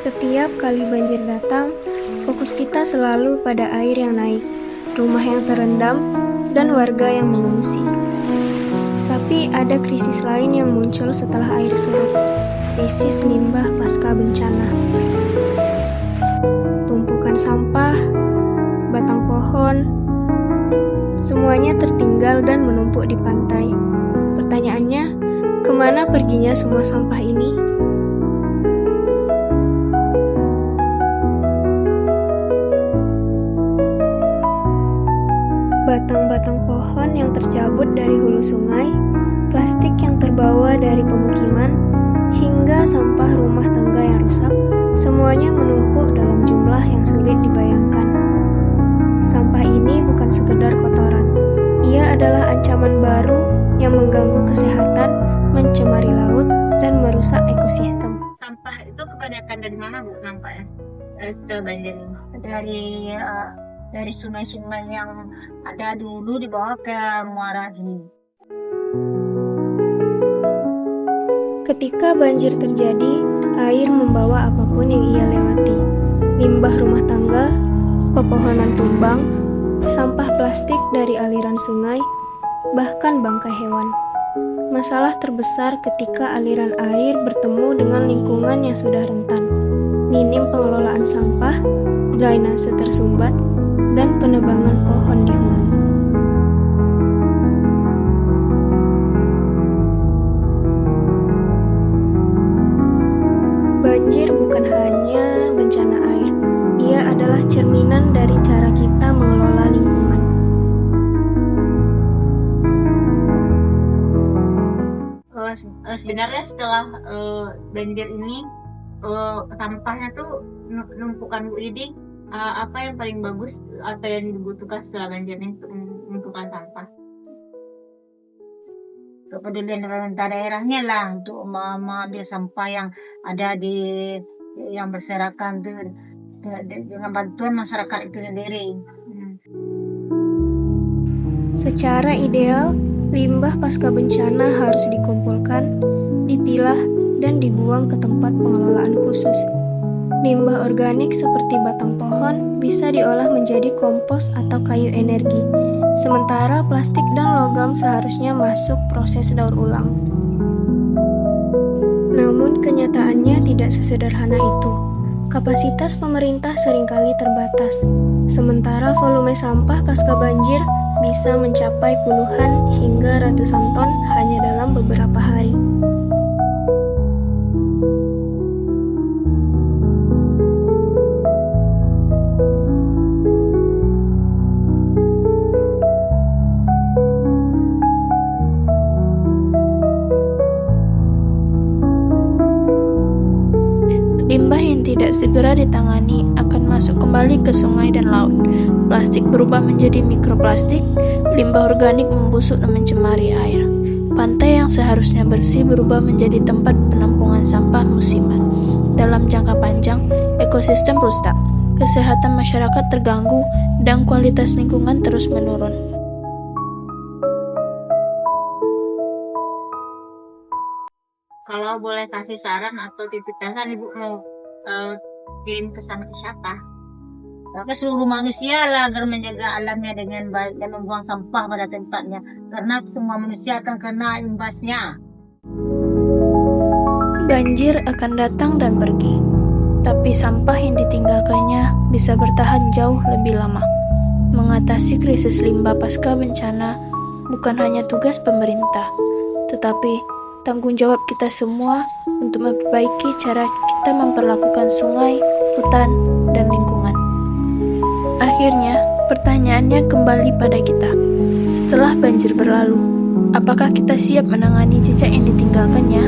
Setiap kali banjir datang, fokus kita selalu pada air yang naik, rumah yang terendam, dan warga yang mengungsi. Tapi ada krisis lain yang muncul setelah air surut, krisis limbah pasca bencana. Tumpukan sampah, batang pohon, semuanya tertinggal dan menumpuk di pantai. Pertanyaannya, kemana perginya semua sampah ini? Batang-batang pohon yang tercabut dari hulu sungai, plastik yang terbawa dari pemukiman, hingga sampah rumah tangga yang rusak, semuanya menumpuk dalam jumlah yang sulit dibayangkan. Sampah ini bukan sekedar kotoran, ia adalah ancaman baru yang mengganggu kesehatan, mencemari laut, dan merusak ekosistem. Sampah itu kebanyakan dari mana, Bu, nampaknya? Setelah banjir ini. Dari sungai-sungai yang ada dulu dibawa ke muara ini. Ketika banjir terjadi, air membawa apapun yang ia lewati. Limbah rumah tangga, pepohonan tumbang, sampah plastik dari aliran sungai, bahkan bangkai hewan. Masalah terbesar ketika aliran air bertemu dengan lingkungan yang sudah rentan. Minim pengelolaan sampah, drainase tersumbat, dan penebangan pohon di hulu. Banjir bukan hanya bencana air, ia adalah cerminan dari cara kita mengelola lingkungan. Sebenarnya setelah banjir ini, sampahnya tuh numpukan Bu Idi, apa yang paling bagus atau yang dibutuhkan setelah banjir ini untuk menumpukan sampah? Kepedulian pemerintah daerahnya lah untuk mengambil sampah yang ada yang berserakan tuh dengan bantuan masyarakat itu sendiri. Secara ideal, limbah pasca bencana harus dikumpulkan, dipilah, dan dibuang ke tempat pengelolaan khusus. Limbah organik seperti batang pohon bisa diolah menjadi kompos atau kayu energi, sementara plastik dan logam seharusnya masuk proses daur ulang. Namun kenyataannya tidak sesederhana itu. Kapasitas pemerintah seringkali terbatas, sementara volume sampah pasca banjir bisa mencapai puluhan hingga ratusan ton hanya dalam beberapa hari. Limbah yang tidak segera ditangani akan masuk kembali ke sungai dan laut. Plastik berubah menjadi mikroplastik, limbah organik membusuk dan mencemari air. Pantai yang seharusnya bersih berubah menjadi tempat penampungan sampah musiman. Dalam jangka panjang, ekosistem rusak, kesehatan masyarakat terganggu, dan kualitas lingkungan terus menurun. Kalau boleh kasih saran atau titipan, Ibu mau kirim pesan ke siapa? Ke seluruh manusia lah agar menjaga alamnya dengan baik dan membuang sampah pada tempatnya, karena semua manusia akan kena imbasnya. Banjir akan datang dan pergi, tapi sampah yang ditinggalkannya bisa bertahan jauh lebih lama. Mengatasi krisis limbah pasca bencana bukan hanya tugas pemerintah, tetapi tanggung jawab kita semua untuk memperbaiki cara kita memperlakukan sungai, hutan, dan lingkungan. Akhirnya, pertanyaannya kembali pada kita. Setelah banjir berlalu, apakah kita siap menangani jejak yang ditinggalkannya?